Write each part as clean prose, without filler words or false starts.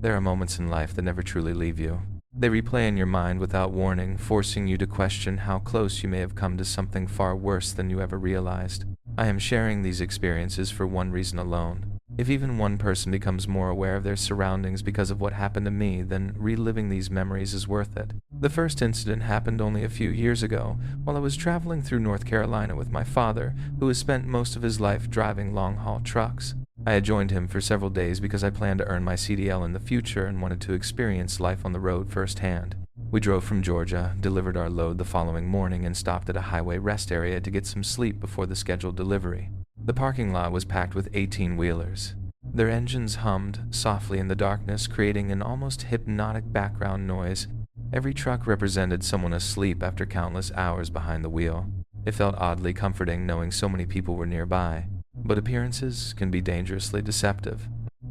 There are moments in life that never truly leave you. They replay in your mind without warning, forcing you to question how close you may have come to something far worse than you ever realized. I am sharing these experiences for one reason alone. If even one person becomes more aware of their surroundings because of what happened to me, then reliving these memories is worth it. The first incident happened only a few years ago, while I was traveling through North Carolina with my father, who has spent most of his life driving long-haul trucks. I had joined him for several days because I planned to earn my CDL in the future and wanted to experience life on the road firsthand. We drove from Georgia, delivered our load the following morning, and stopped at a highway rest area to get some sleep before the scheduled delivery. The parking lot was packed with 18-wheelers. Their engines hummed softly in the darkness, creating an almost hypnotic background noise. Every truck represented someone asleep after countless hours behind the wheel. It felt oddly comforting knowing so many people were nearby, but appearances can be dangerously deceptive.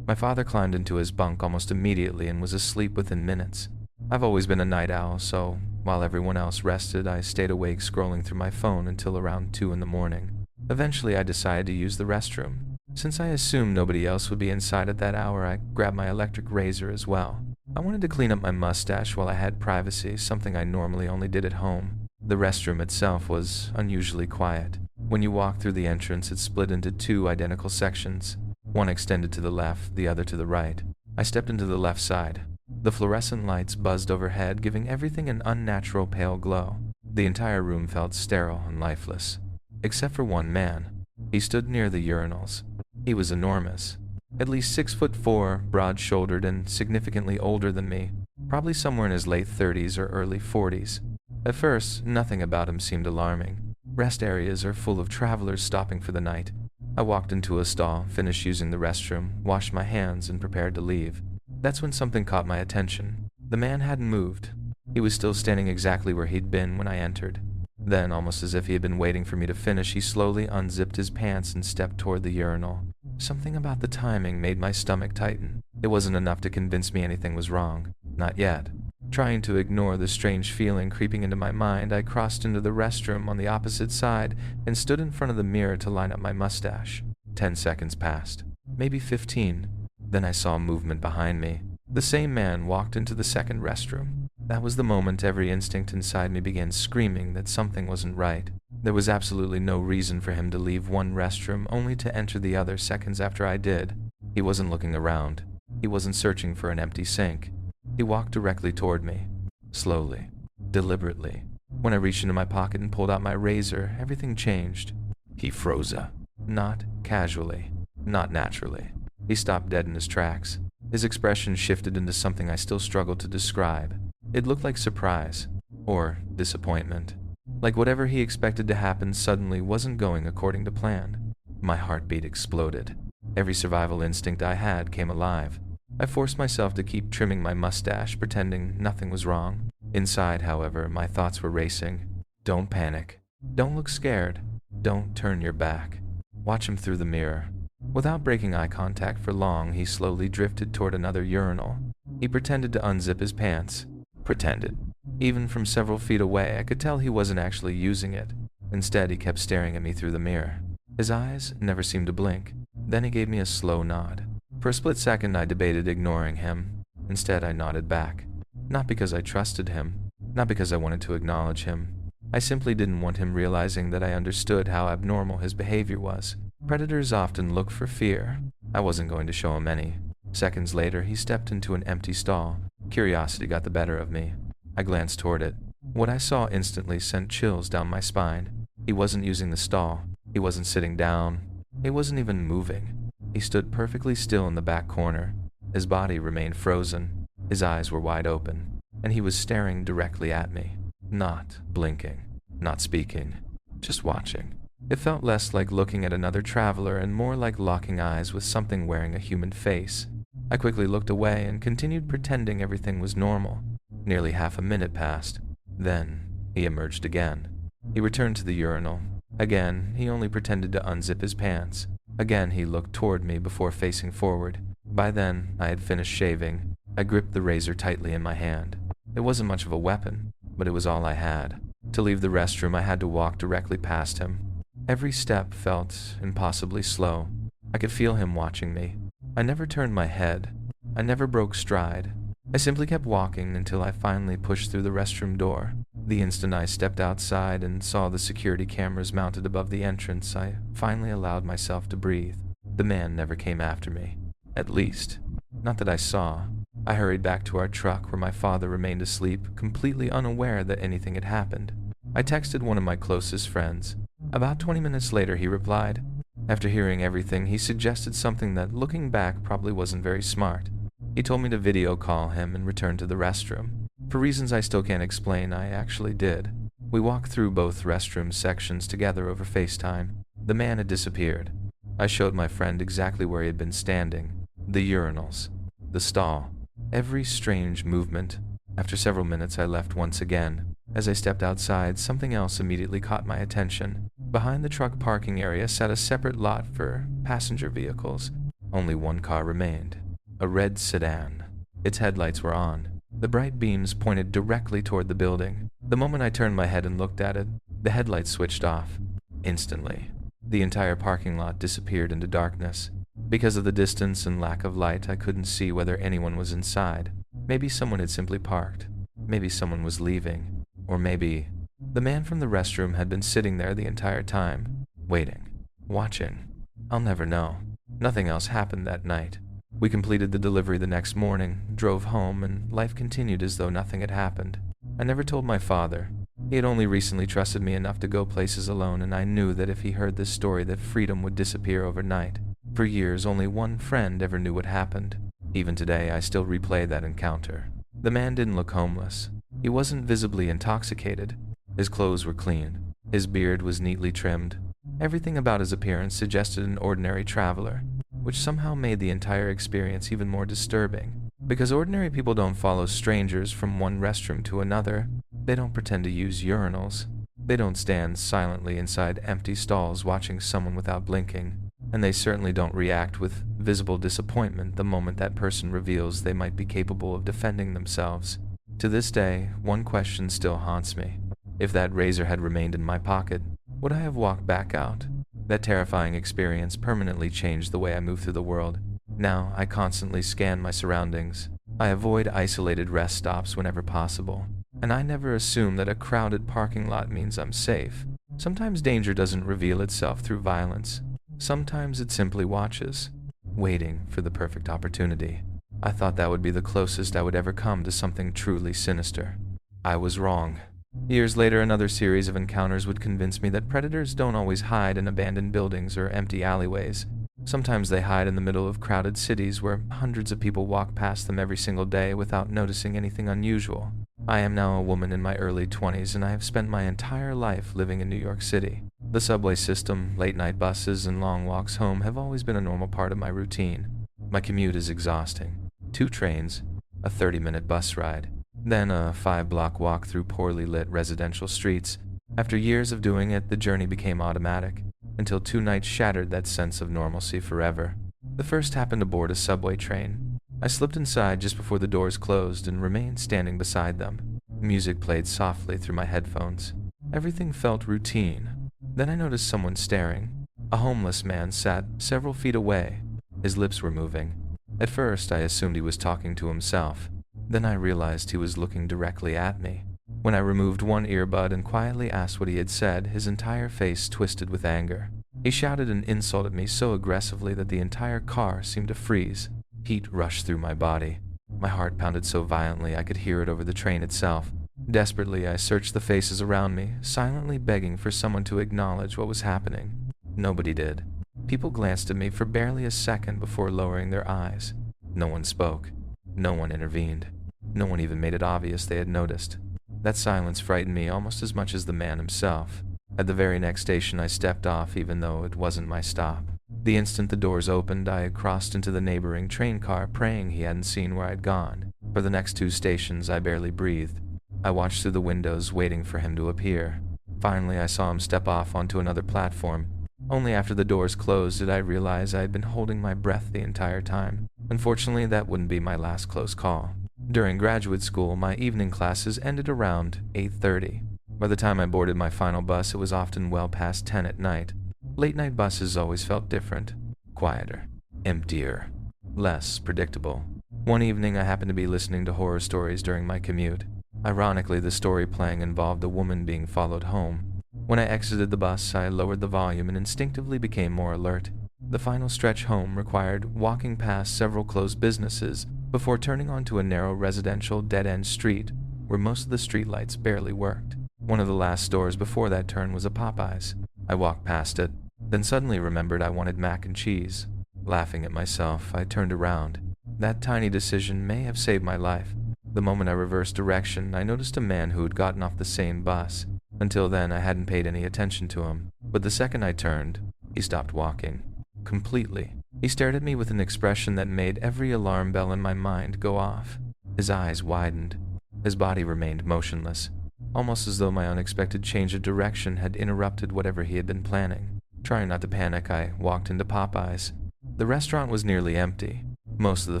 My father climbed into his bunk almost immediately and was asleep within minutes. I've always been a night owl, so while everyone else rested, I stayed awake scrolling through my phone until around 2 in the morning. Eventually, I decided to use the restroom. Since I assumed nobody else would be inside at that hour, I grabbed my electric razor as well. I wanted to clean up my mustache while I had privacy, something I normally only did at home. The restroom itself was unusually quiet. When you walked through the entrance, it split into 2 identical sections. One extended to the left, the other to the right. I stepped into the left side. The fluorescent lights buzzed overhead, giving everything an unnatural pale glow. The entire room felt sterile and lifeless. Except for one man. He stood near the urinals. He was enormous. At least 6'4", broad-shouldered, and significantly older than me, probably somewhere in his late 30s or early 40s. At first, nothing about him seemed alarming. Rest areas are full of travelers stopping for the night. I walked into a stall, finished using the restroom, washed my hands, and prepared to leave. That's when something caught my attention. The man hadn't moved. He was still standing exactly where he'd been when I entered. Then, almost as if he had been waiting for me to finish, he slowly unzipped his pants and stepped toward the urinal. Something about the timing made my stomach tighten. It wasn't enough to convince me anything was wrong. Not yet. Trying to ignore the strange feeling creeping into my mind, I crossed into the restroom on the opposite side and stood in front of the mirror to line up my mustache. 10 seconds passed. Maybe 15. Then I saw movement behind me. The same man walked into the second restroom. That was the moment every instinct inside me began screaming that something wasn't right. There was absolutely no reason for him to leave one restroom only to enter the other seconds after I did. He wasn't looking around. He wasn't searching for an empty sink. He walked directly toward me. Slowly. Deliberately. When I reached into my pocket and pulled out my razor, everything changed. He froze up. Not casually. Not naturally. He stopped dead in his tracks. His expression shifted into something I still struggled to describe. It looked like surprise, or disappointment. Like whatever he expected to happen suddenly wasn't going according to plan. My heartbeat exploded. Every survival instinct I had came alive. I forced myself to keep trimming my mustache, pretending nothing was wrong. Inside, however, my thoughts were racing. Don't panic. Don't look scared. Don't turn your back. Watch him through the mirror. Without breaking eye contact for long, he slowly drifted toward another urinal. He pretended to unzip his pants. Pretended. Even from several feet away, I could tell he wasn't actually using it. Instead, he kept staring at me through the mirror. His eyes never seemed to blink. Then he gave me a slow nod. For a split second, I debated ignoring him. Instead, I nodded back. Not because I trusted him. Not because I wanted to acknowledge him. I simply didn't want him realizing that I understood how abnormal his behavior was. Predators often look for fear. I wasn't going to show him any. Seconds later, he stepped into an empty stall. Curiosity got the better of me. I glanced toward it. What I saw instantly sent chills down my spine. He wasn't using the stall. He wasn't sitting down. He wasn't even moving. He stood perfectly still in the back corner. His body remained frozen. His eyes were wide open. And he was staring directly at me. Not blinking. Not speaking. Just watching. It felt less like looking at another traveler and more like locking eyes with something wearing a human face. I quickly looked away and continued pretending everything was normal. Nearly half a minute passed. Then, he emerged again. He returned to the urinal. Again, he only pretended to unzip his pants. Again, he looked toward me before facing forward. By then, I had finished shaving. I gripped the razor tightly in my hand. It wasn't much of a weapon, but it was all I had. To leave the restroom, I had to walk directly past him. Every step felt impossibly slow. I could feel him watching me. I never turned my head. I never broke stride. I simply kept walking until I finally pushed through the restroom door. The instant I stepped outside and saw the security cameras mounted above the entrance, I finally allowed myself to breathe. The man never came after me. At least, not that I saw. I hurried back to our truck where my father remained asleep, completely unaware that anything had happened. I texted one of my closest friends. About 20 minutes later, he replied. After hearing everything, he suggested something that, looking back, probably wasn't very smart. He told me to video call him and return to the restroom. For reasons I still can't explain, I actually did. We walked through both restroom sections together over FaceTime. The man had disappeared. I showed my friend exactly where he had been standing. The urinals. The stall. Every strange movement. After several minutes, I left once again. As I stepped outside, something else immediately caught my attention. Behind the truck parking area sat a separate lot for passenger vehicles. Only one car remained. A red sedan. Its headlights were on. The bright beams pointed directly toward the building. The moment I turned my head and looked at it, the headlights switched off. Instantly, the entire parking lot disappeared into darkness. Because of the distance and lack of light, I couldn't see whether anyone was inside. Maybe someone had simply parked. Maybe someone was leaving. Or maybe the man from the restroom had been sitting there the entire time, waiting, watching. I'll never know. Nothing else happened that night. We completed the delivery the next morning, drove home, and life continued as though nothing had happened. I never told my father. He had only recently trusted me enough to go places alone, and I knew that if he heard this story that freedom would disappear overnight. For years, only one friend ever knew what happened. Even today, I still replay that encounter. The man didn't look homeless. He wasn't visibly intoxicated. His clothes were clean. His beard was neatly trimmed. Everything about his appearance suggested an ordinary traveler, which somehow made the entire experience even more disturbing. Because ordinary people don't follow strangers from one restroom to another. They don't pretend to use urinals. They don't stand silently inside empty stalls watching someone without blinking. And they certainly don't react with visible disappointment the moment that person reveals they might be capable of defending themselves. To this day, one question still haunts me. If that razor had remained in my pocket, would I have walked back out? That terrifying experience permanently changed the way I move through the world. Now, I constantly scan my surroundings. I avoid isolated rest stops whenever possible. And I never assume that a crowded parking lot means I'm safe. Sometimes danger doesn't reveal itself through violence. Sometimes it simply watches, waiting for the perfect opportunity. I thought that would be the closest I would ever come to something truly sinister. I was wrong. Years later, another series of encounters would convince me that predators don't always hide in abandoned buildings or empty alleyways. Sometimes they hide in the middle of crowded cities where hundreds of people walk past them every single day without noticing anything unusual. I am now a woman in my early 20s, and I have spent my entire life living in New York City. The subway system, late-night buses, and long walks home have always been a normal part of my routine. My commute is exhausting. 2 trains, a 30-minute bus ride, then a 5-block walk through poorly lit residential streets. After years of doing it, the journey became automatic, until 2 nights shattered that sense of normalcy forever. The first happened aboard a subway train. I slipped inside just before the doors closed and remained standing beside them. Music played softly through my headphones. Everything felt routine. Then I noticed someone staring. A homeless man sat several feet away. His lips were moving. At first, I assumed he was talking to himself. Then I realized he was looking directly at me. When I removed one earbud and quietly asked what he had said, his entire face twisted with anger. He shouted an insult at me so aggressively that the entire car seemed to freeze. Heat rushed through my body. My heart pounded so violently I could hear it over the train itself. Desperately, I searched the faces around me, silently begging for someone to acknowledge what was happening. Nobody did. People glanced at me for barely a second before lowering their eyes. No one spoke. No one intervened. No one even made it obvious they had noticed. That silence frightened me almost as much as the man himself. At the very next station, I stepped off even though it wasn't my stop. The instant the doors opened, I crossed into the neighboring train car, praying he hadn't seen where I'd gone. For the next 2 stations, I barely breathed. I watched through the windows, waiting for him to appear. Finally, I saw him step off onto another platform. Only after the doors closed did I realize I had been holding my breath the entire time. Unfortunately, that wouldn't be my last close call. During graduate school, my evening classes ended around 8:30. By the time I boarded my final bus, it was often well past 10 at night. Late-night buses always felt different, quieter, emptier, less predictable. One evening, I happened to be listening to horror stories during my commute. Ironically, the story playing involved a woman being followed home. When I exited the bus, I lowered the volume and instinctively became more alert. The final stretch home required walking past several closed businesses before turning onto a narrow residential dead-end street where most of the streetlights barely worked. One of the last stores before that turn was a Popeyes. I walked past it, then suddenly remembered I wanted mac and cheese. Laughing at myself, I turned around. That tiny decision may have saved my life. The moment I reversed direction, I noticed a man who had gotten off the same bus. Until then, I hadn't paid any attention to him, but the second I turned, he stopped walking. Completely. He stared at me with an expression that made every alarm bell in my mind go off. His eyes widened. His body remained motionless, almost as though my unexpected change of direction had interrupted whatever he had been planning. Trying not to panic, I walked into Popeyes. The restaurant was nearly empty. Most of the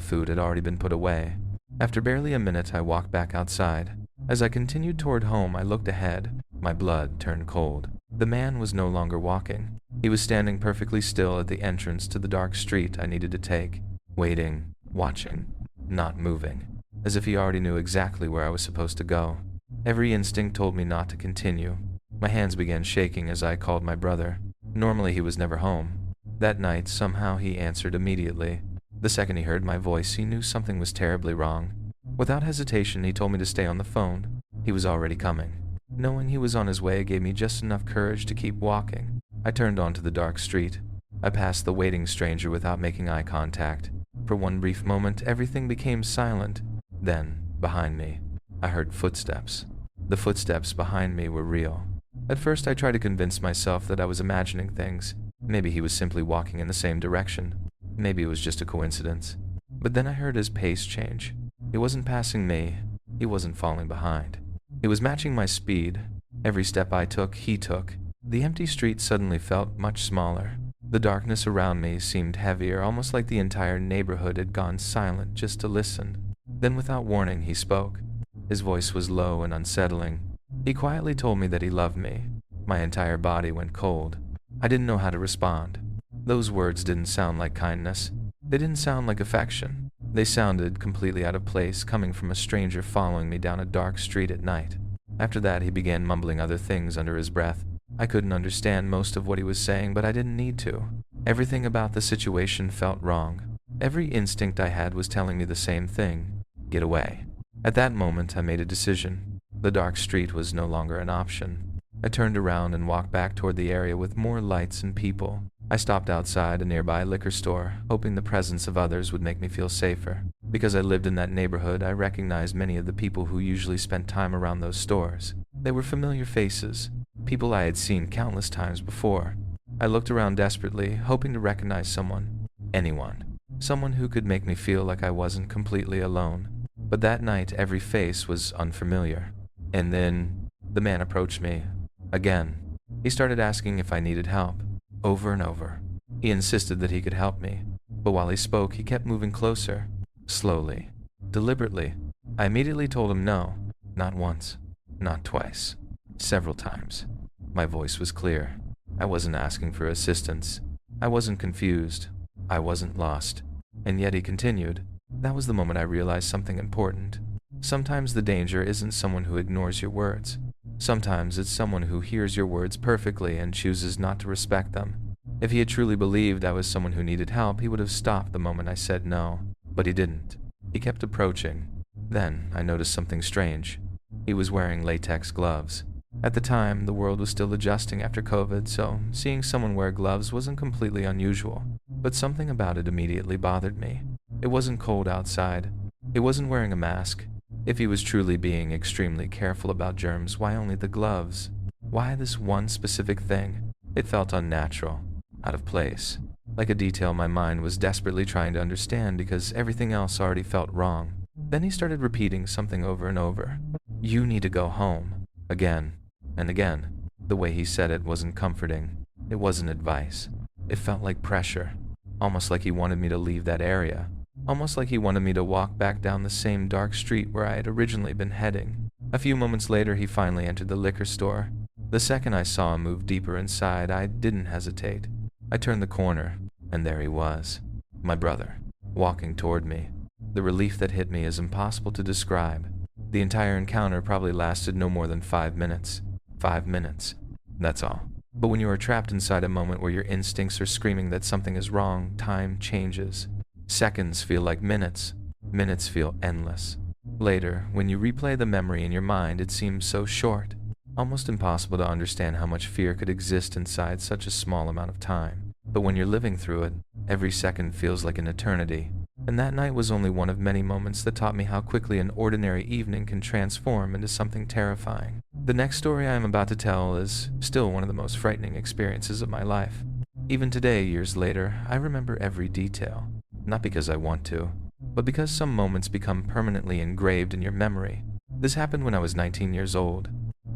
food had already been put away. After barely a minute, I walked back outside. As I continued toward home, I looked ahead. My blood turned cold. The man was no longer walking. He was standing perfectly still at the entrance to the dark street I needed to take, waiting, watching, not moving, as if he already knew exactly where I was supposed to go. Every instinct told me not to continue. My hands began shaking as I called my brother. Normally he was never home. That night, somehow he answered immediately. The second he heard my voice, he knew something was terribly wrong. Without hesitation, he told me to stay on the phone. He was already coming. Knowing he was on his way gave me just enough courage to keep walking. I turned onto the dark street. I passed the waiting stranger without making eye contact. For one brief moment, everything became silent. Then, behind me, I heard footsteps. The footsteps behind me were real. At first, I tried to convince myself that I was imagining things. Maybe he was simply walking in the same direction. Maybe it was just a coincidence. But then I heard his pace change. He wasn't passing me. He wasn't falling behind. He was matching my speed. Every step I took, he took. The empty street suddenly felt much smaller. The darkness around me seemed heavier, almost like the entire neighborhood had gone silent just to listen. Then without warning, he spoke. His voice was low and unsettling. He quietly told me that he loved me. My entire body went cold. I didn't know how to respond. Those words didn't sound like kindness. They didn't sound like affection. They sounded completely out of place, coming from a stranger following me down a dark street at night. After that, he began mumbling other things under his breath. I couldn't understand most of what he was saying, but I didn't need to. Everything about the situation felt wrong. Every instinct I had was telling me the same thing. Get away. At that moment, I made a decision. The dark street was no longer an option. I turned around and walked back toward the area with more lights and people. I stopped outside a nearby liquor store, hoping the presence of others would make me feel safer. Because I lived in that neighborhood, I recognized many of the people who usually spent time around those stores. They were familiar faces, people I had seen countless times before. I looked around desperately, hoping to recognize someone. Anyone. Someone who could make me feel like I wasn't completely alone. But that night, every face was unfamiliar. And then, the man approached me. Again. He started asking if I needed help. Over and over. He insisted that he could help me, but while he spoke, he kept moving closer, slowly, deliberately. I immediately told him no, not once, not twice, several times. My voice was clear. I wasn't asking for assistance. I wasn't confused. I wasn't lost. And yet he continued. That was the moment I realized something important. Sometimes the danger isn't someone who ignores your words. Sometimes it's someone who hears your words perfectly and chooses not to respect them. If he had truly believed I was someone who needed help, he would have stopped the moment I said no. But he didn't. He kept approaching. Then I noticed something strange. He was wearing latex gloves. At the time, the world was still adjusting after COVID, so seeing someone wear gloves wasn't completely unusual. But something about it immediately bothered me. It wasn't cold outside. He wasn't wearing a mask. If he was truly being extremely careful about germs, why only the gloves? Why this one specific thing? It felt unnatural, out of place, like a detail my mind was desperately trying to understand because everything else already felt wrong. Then he started repeating something over and over. You need to go home. Again and again. The way he said it wasn't comforting. It wasn't advice. It felt like pressure, almost like he wanted me to leave that area. Almost like he wanted me to walk back down the same dark street where I had originally been heading. A few moments later, he finally entered the liquor store. The second I saw him move deeper inside, I didn't hesitate. I turned the corner, and there he was, my brother, walking toward me. The relief that hit me is impossible to describe. The entire encounter probably lasted no more than 5 minutes. 5 minutes. That's all. But when you are trapped inside a moment where your instincts are screaming that something is wrong, time changes. Seconds feel like minutes. Minutes feel endless. Later, when you replay the memory in your mind, it seems so short. Almost impossible to understand how much fear could exist inside such a small amount of time. But when you're living through it, every second feels like an eternity. And that night was only one of many moments that taught me how quickly an ordinary evening can transform into something terrifying. The next story I am about to tell is still one of the most frightening experiences of my life. Even today, years later, I remember every detail. Not because I want to, but because some moments become permanently engraved in your memory. This happened when I was 19 years old.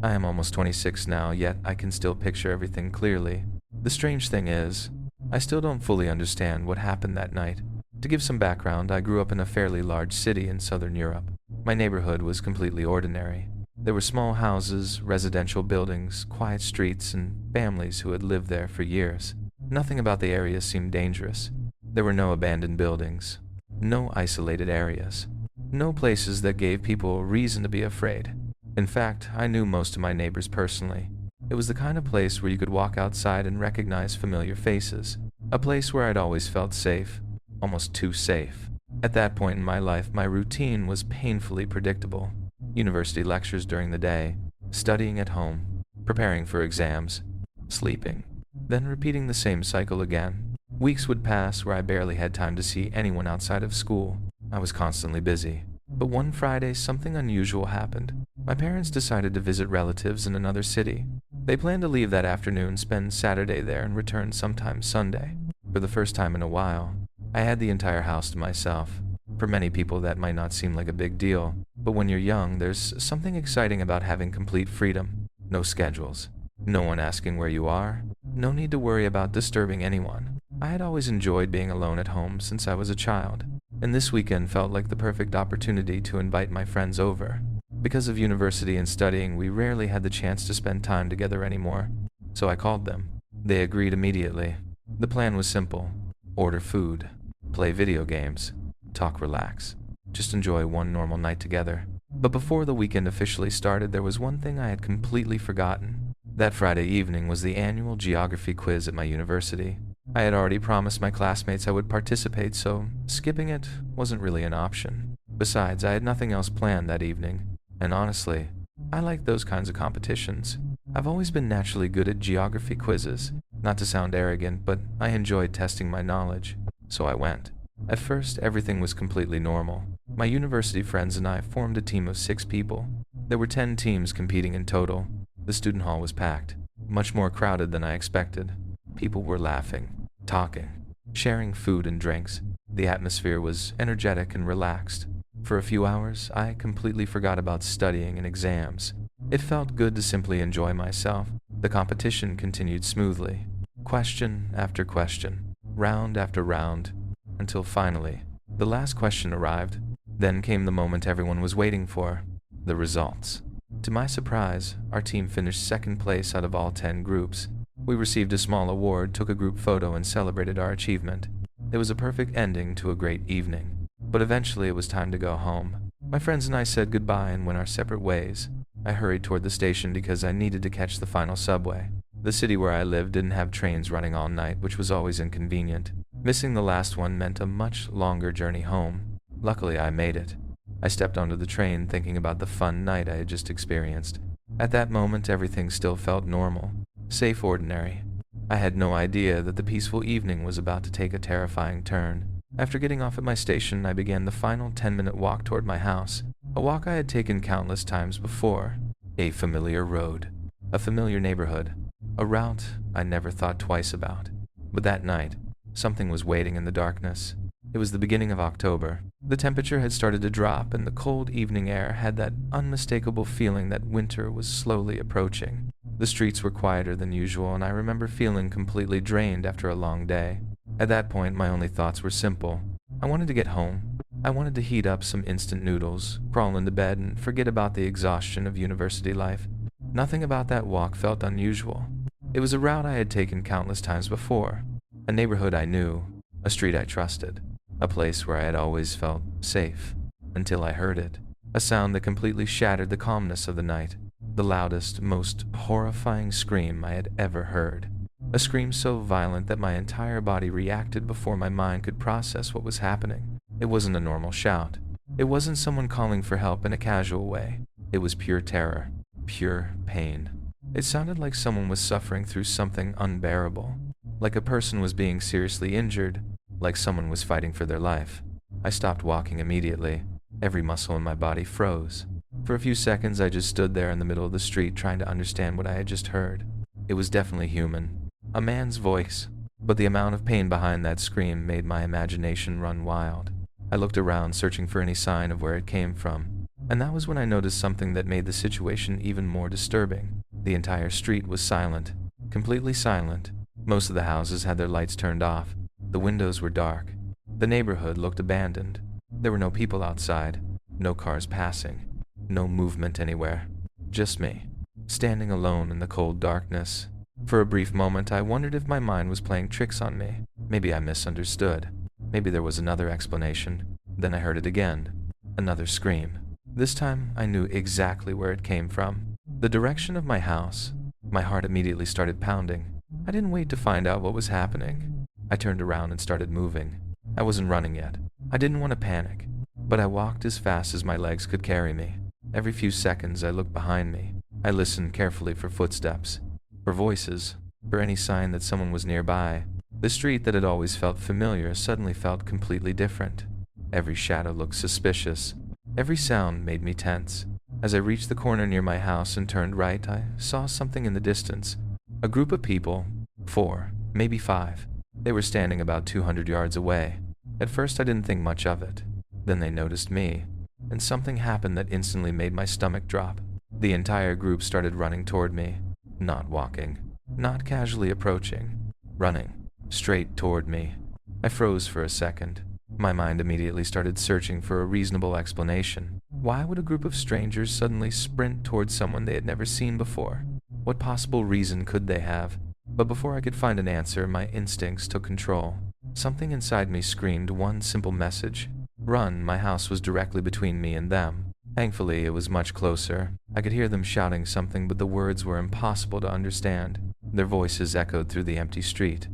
I am almost 26 now, yet I can still picture everything clearly. The strange thing is, I still don't fully understand what happened that night. To give some background, I grew up in a fairly large city in southern Europe. My neighborhood was completely ordinary. There were small houses, residential buildings, quiet streets, and families who had lived there for years. Nothing about the area seemed dangerous. There were no abandoned buildings, no isolated areas, no places that gave people reason to be afraid. In fact, I knew most of my neighbors personally. It was the kind of place where you could walk outside and recognize familiar faces, a place where I'd always felt safe, almost too safe. At that point in my life, my routine was painfully predictable. University lectures during the day, studying at home, preparing for exams, sleeping, then repeating the same cycle again. Weeks would pass where I barely had time to see anyone outside of school. I was constantly busy. But one Friday, something unusual happened. My parents decided to visit relatives in another city. They planned to leave that afternoon, spend Saturday there, and return sometime Sunday. For the first time in a while, I had the entire house to myself. For many people, that might not seem like a big deal, but when you're young, there's something exciting about having complete freedom. No schedules, no one asking where you are, no need to worry about disturbing anyone. I had always enjoyed being alone at home since I was a child, and this weekend felt like the perfect opportunity to invite my friends over. Because of university and studying, we rarely had the chance to spend time together anymore, so I called them. They agreed immediately. The plan was simple: order food, play video games, talk, relax, just enjoy one normal night together. But before the weekend officially started, there was one thing I had completely forgotten. That Friday evening was the annual geography quiz at my university. I had already promised my classmates I would participate, so skipping it wasn't really an option. Besides, I had nothing else planned that evening, and honestly, I like those kinds of competitions. I've always been naturally good at geography quizzes. Not to sound arrogant, but I enjoyed testing my knowledge, so I went. At first, everything was completely normal. My university friends and I formed a team of 6 people. There were 10 teams competing in total. The student hall was packed, much more crowded than I expected. People were laughing, talking, sharing food and drinks. The atmosphere was energetic and relaxed. For a few hours, I completely forgot about studying and exams. It felt good to simply enjoy myself. The competition continued smoothly, question after question, round after round, until finally, the last question arrived. Then came the moment everyone was waiting for: the results. To my surprise, our team finished second place out of all 10 groups. We received a small award, took a group photo, and celebrated our achievement. It was a perfect ending to a great evening. But eventually it was time to go home. My friends and I said goodbye and went our separate ways. I hurried toward the station because I needed to catch the final subway. The city where I lived didn't have trains running all night, which was always inconvenient. Missing the last one meant a much longer journey home. Luckily, I made it. I stepped onto the train thinking about the fun night I had just experienced. At that moment, everything still felt normal, safe, ordinary. I had no idea that the peaceful evening was about to take a terrifying turn. After getting off at my station, I began the final 10-minute walk toward my house, a walk I had taken countless times before. A familiar road, a familiar neighborhood, a route I never thought twice about. But that night, something was waiting in the darkness. It was the beginning of October. The temperature had started to drop, and the cold evening air had that unmistakable feeling that winter was slowly approaching. The streets were quieter than usual, and I remember feeling completely drained after a long day. At that point, my only thoughts were simple. I wanted to get home. I wanted to heat up some instant noodles, crawl into bed, and forget about the exhaustion of university life. Nothing about that walk felt unusual. It was a route I had taken countless times before, a neighborhood I knew, a street I trusted. a place where I had always felt safe, until I heard it. A sound that completely shattered the calmness of the night. The loudest, most horrifying scream I had ever heard. A scream so violent that my entire body reacted before my mind could process what was happening. It wasn't a normal shout. It wasn't someone calling for help in a casual way. It was pure terror, pure pain. It sounded like someone was suffering through something unbearable, like a person was being seriously injured, like someone was fighting for their life. I stopped walking immediately. Every muscle in my body froze. For a few seconds, I just stood there in the middle of the street trying to understand what I had just heard. It was definitely human, a man's voice, but the amount of pain behind that scream made my imagination run wild. I looked around, searching for any sign of where it came from, and that was when I noticed something that made the situation even more disturbing. The entire street was silent, completely silent. Most of the houses had their lights turned off. The windows were dark. The neighborhood looked abandoned. There were no people outside, no cars passing, no movement anywhere. Just me, standing alone in the cold darkness. For a brief moment, I wondered if my mind was playing tricks on me. Maybe I misunderstood. Maybe there was another explanation. Then I heard it again. Another scream. This time, I knew exactly where it came from. The direction of my house. My heart immediately started pounding. I didn't wait to find out what was happening. I turned around and started moving. I wasn't running yet. I didn't want to panic, but I walked as fast as my legs could carry me. Every few seconds, I looked behind me. I listened carefully for footsteps, for voices, for any sign that someone was nearby. The street that had always felt familiar suddenly felt completely different. Every shadow looked suspicious. Every sound made me tense. As I reached the corner near my house and turned right, I saw something in the distance. A group of people, 4, maybe 5. They were standing about 200 yards away. At first, I didn't think much of it. Then they noticed me, and something happened that instantly made my stomach drop. The entire group started running toward me, not walking, not casually approaching, running straight toward me. I froze for a second. My mind immediately started searching for a reasonable explanation. Why would a group of strangers suddenly sprint towards someone they had never seen before? What possible reason could they have? But before I could find an answer, my instincts took control. Something inside me screamed one simple message. Run. My house was directly between me and them. Thankfully, it was much closer. I could hear them shouting something, but the words were impossible to understand. Their voices echoed through the empty street.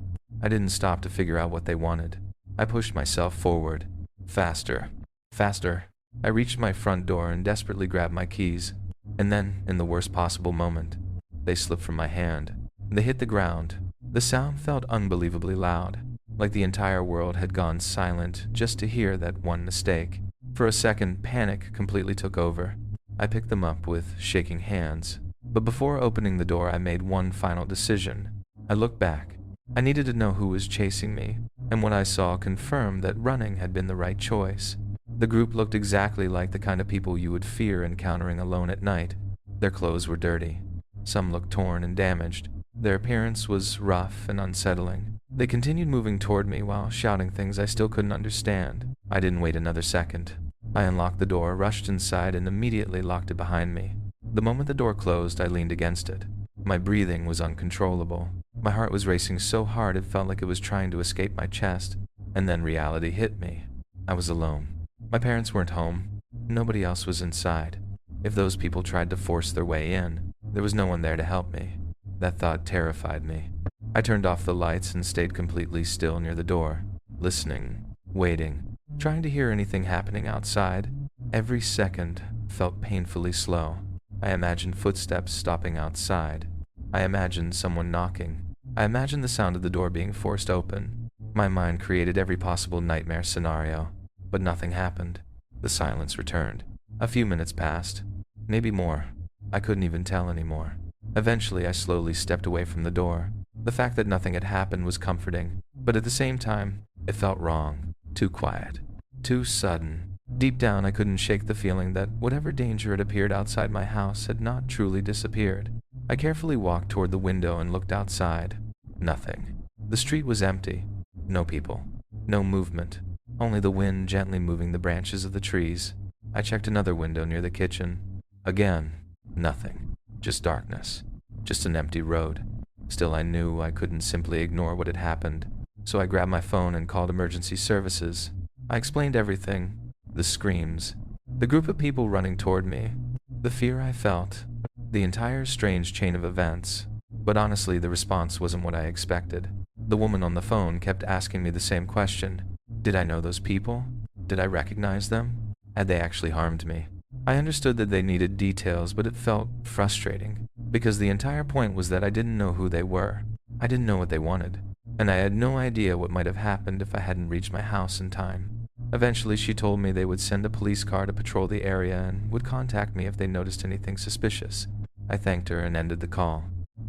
I didn't stop to figure out what they wanted. I pushed myself forward. Faster. Faster. I reached my front door and desperately grabbed my keys. And then, in the worst possible moment, they slipped from my hand. They hit the ground. The sound felt unbelievably loud, like the entire world had gone silent just to hear that one mistake. For a second, panic completely took over. I picked them up with shaking hands. But before opening the door, I made one final decision. I looked back. I needed to know who was chasing me, and what I saw confirmed that running had been the right choice. The group looked exactly like the kind of people you would fear encountering alone at night. Their clothes were dirty. Some looked torn and damaged. Their appearance was rough and unsettling. They continued moving toward me while shouting things I still couldn't understand. I didn't wait another second. I unlocked the door, rushed inside, and immediately locked it behind me. The moment the door closed, I leaned against it. My breathing was uncontrollable. My heart was racing so hard it felt like it was trying to escape my chest. And then reality hit me. I was alone. My parents weren't home. Nobody else was inside. If those people tried to force their way in, there was no one there to help me. That thought terrified me. I turned off the lights and stayed completely still near the door, listening, waiting, trying to hear anything happening outside. Every second felt painfully slow. I imagined footsteps stopping outside. I imagined someone knocking. I imagined the sound of the door being forced open. My mind created every possible nightmare scenario, but nothing happened. The silence returned. A few minutes passed, maybe more. I couldn't even tell anymore. Eventually, I slowly stepped away from the door. The fact that nothing had happened was comforting, but at the same time, it felt wrong. Too quiet. Too sudden. Deep down, I couldn't shake the feeling that whatever danger had appeared outside my house had not truly disappeared. I carefully walked toward the window and looked outside. Nothing. The street was empty. No people. No movement. Only the wind gently moving the branches of the trees. I checked another window near the kitchen. Again, nothing. Just darkness. Just an empty road. Still, I knew I couldn't simply ignore what had happened, so I grabbed my phone and called emergency services. I explained everything: the screams, the group of people running toward me, the fear I felt, the entire strange chain of events. But honestly, the response wasn't what I expected. The woman on the phone kept asking me the same question. Did I know those people? Did I recognize them? Had they actually harmed me? I understood that they needed details, but it felt frustrating, because the entire point was that I didn't know who they were. I didn't know what they wanted, and I had no idea what might have happened if I hadn't reached my house in time. Eventually, she told me they would send a police car to patrol the area and would contact me if they noticed anything suspicious. I thanked her and ended the call.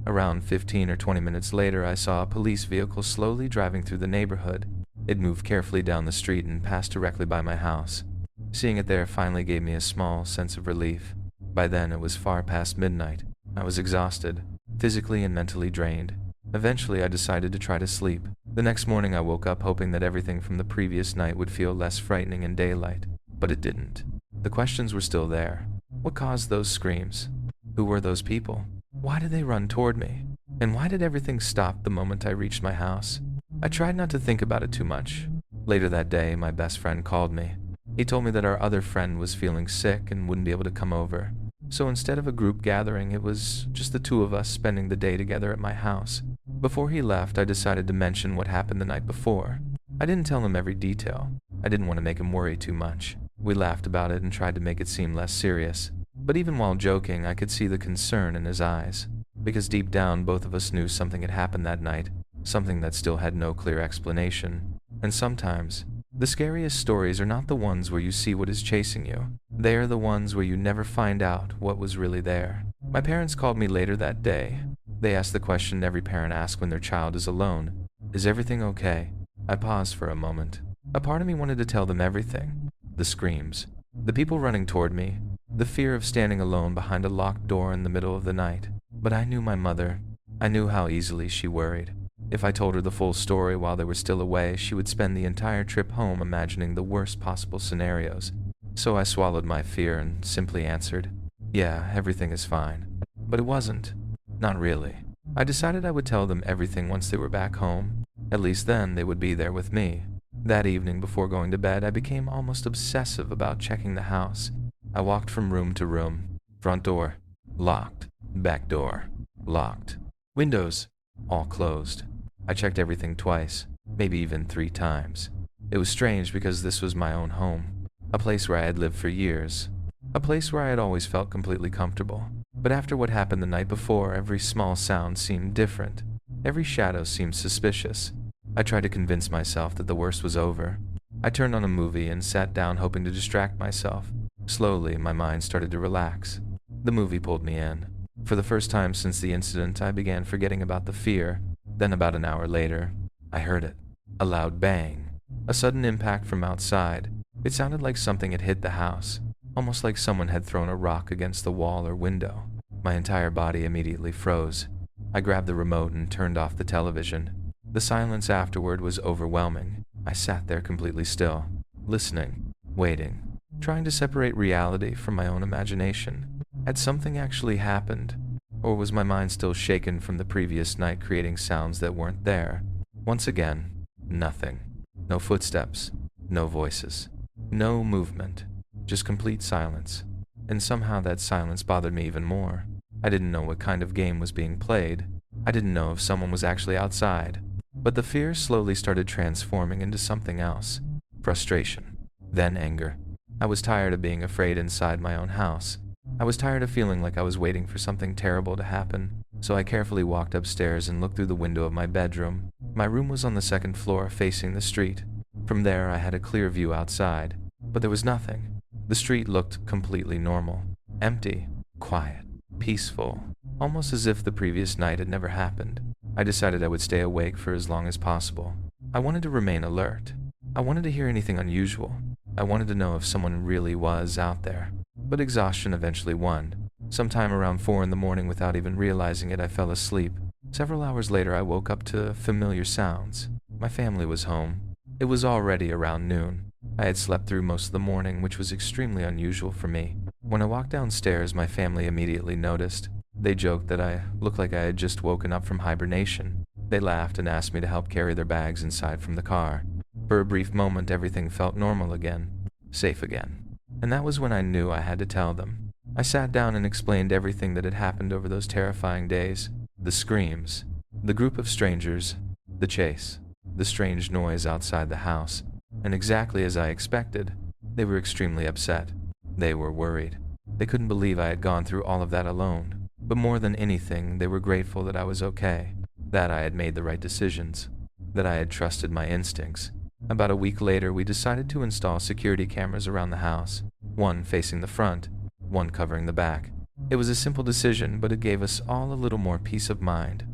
Around 15 or 20 minutes later, I saw a police vehicle slowly driving through the neighborhood. It moved carefully down the street and passed directly by my house. Seeing it there finally gave me a small sense of relief. By then, it was far past midnight. I was exhausted, physically and mentally drained. Eventually, I decided to try to sleep. The next morning, I woke up hoping that everything from the previous night would feel less frightening in daylight, but it didn't. The questions were still there. What caused those screams? Who were those people? Why did they run toward me? And why did everything stop the moment I reached my house? I tried not to think about it too much. Later that day, my best friend called me. He told me that our other friend was feeling sick and wouldn't be able to come over. So instead of a group gathering, it was just the two of us spending the day together at my house. Before he left, I decided to mention what happened the night before. I didn't tell him every detail. I didn't want to make him worry too much. We laughed about it and tried to make it seem less serious. But even while joking, I could see the concern in his eyes. Because deep down, both of us knew something had happened that night, something that still had no clear explanation. And sometimes, the scariest stories are not the ones where you see what is chasing you. They are the ones where you never find out what was really there. My parents called me later that day. They asked the question every parent asks when their child is alone. Is everything okay? I paused for a moment. A part of me wanted to tell them everything. The screams, the people running toward me, the fear of standing alone behind a locked door in the middle of the night. But I knew my mother. I knew how easily she worried. If I told her the full story while they were still away, she would spend the entire trip home imagining the worst possible scenarios. So I swallowed my fear and simply answered, "Yeah, everything is fine." But it wasn't. Not really. I decided I would tell them everything once they were back home. At least then they would be there with me. That evening before going to bed, I became almost obsessive about checking the house. I walked from room to room. Front door, locked. Back door, locked. Windows, all closed. I checked everything twice, maybe even 3 times. It was strange because this was my own home, a place where I had lived for years, a place where I had always felt completely comfortable. But after what happened the night before, every small sound seemed different. Every shadow seemed suspicious. I tried to convince myself that the worst was over. I turned on a movie and sat down hoping to distract myself. Slowly, my mind started to relax. The movie pulled me in. For the first time since the incident, I began forgetting about the fear. Then about an hour later, I heard it. A loud bang. A sudden impact from outside. It sounded like something had hit the house, almost like someone had thrown a rock against the wall or window. My entire body immediately froze. I grabbed the remote and turned off the television. The silence afterward was overwhelming. I sat there completely still, listening, waiting, trying to separate reality from my own imagination. Had something actually happened? Or was my mind still shaken from the previous night, creating sounds that weren't there? Once again, nothing. No footsteps, no voices, no movement, just complete silence. And somehow that silence bothered me even more. I didn't know what kind of game was being played. I didn't know if someone was actually outside. But the fear slowly started transforming into something else. Frustration, then anger. I was tired of being afraid inside my own house. I was tired of feeling like I was waiting for something terrible to happen. So I carefully walked upstairs and looked through the window of my bedroom. My room was on the 2nd floor, facing the street. From there, I had a clear view outside. But there was nothing. The street looked completely normal. Empty, quiet, peaceful. Almost as if the previous night had never happened. I decided I would stay awake for as long as possible. I wanted to remain alert. I wanted to hear anything unusual. I wanted to know if someone really was out there. But exhaustion eventually won. Sometime around 4 in the morning, without even realizing it, I fell asleep. Several hours later, I woke up to familiar sounds. My family was home. It was already around noon. I had slept through most of the morning, which was extremely unusual for me. When I walked downstairs, my family immediately noticed. They joked that I looked like I had just woken up from hibernation. They laughed and asked me to help carry their bags inside from the car. For a brief moment, everything felt normal again, safe again. And that was when I knew I had to tell them. I sat down and explained everything that had happened over those terrifying days. The screams, the group of strangers, the chase, the strange noise outside the house. And exactly as I expected, they were extremely upset. They were worried. They couldn't believe I had gone through all of that alone. But more than anything, they were grateful that I was okay, that I had made the right decisions, that I had trusted my instincts. About a week later, we decided to install security cameras around the house, one facing the front, one covering the back. It was a simple decision, but it gave us all a little more peace of mind.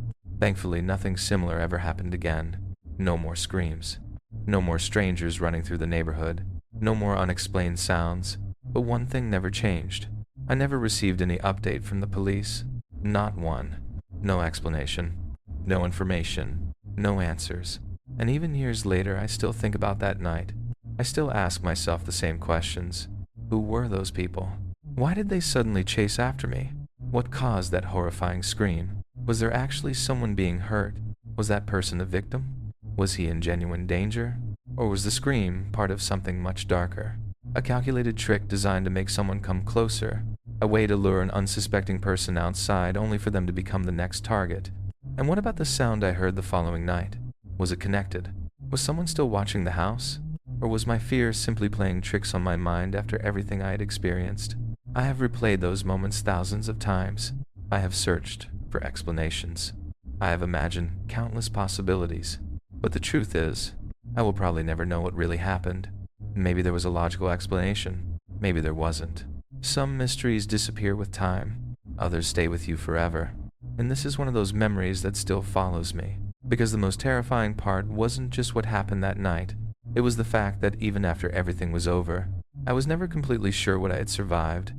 Thankfully, nothing similar ever happened again. No more screams. No more strangers running through the neighborhood. No more unexplained sounds. But one thing never changed. I never received any update from the police. Not one. No explanation. No information. No answers. And even years later, I still think about that night. I still ask myself the same questions. Who were those people? Why did they suddenly chase after me? What caused that horrifying scream? Was there actually someone being hurt? Was that person a victim? Was he in genuine danger? Or was the scream part of something much darker? A calculated trick designed to make someone come closer, a way to lure an unsuspecting person outside only for them to become the next target. And what about the sound I heard the following night? Was it connected? Was someone still watching the house? Or was my fear simply playing tricks on my mind after everything I had experienced? I have replayed those moments thousands of times. I have searched for explanations. I have imagined countless possibilities. But the truth is, I will probably never know what really happened. Maybe there was a logical explanation. Maybe there wasn't. Some mysteries disappear with time. Others stay with you forever. And this is one of those memories that still follows me. Because the most terrifying part wasn't just what happened that night. It was the fact that even after everything was over, I was never completely sure what I had survived.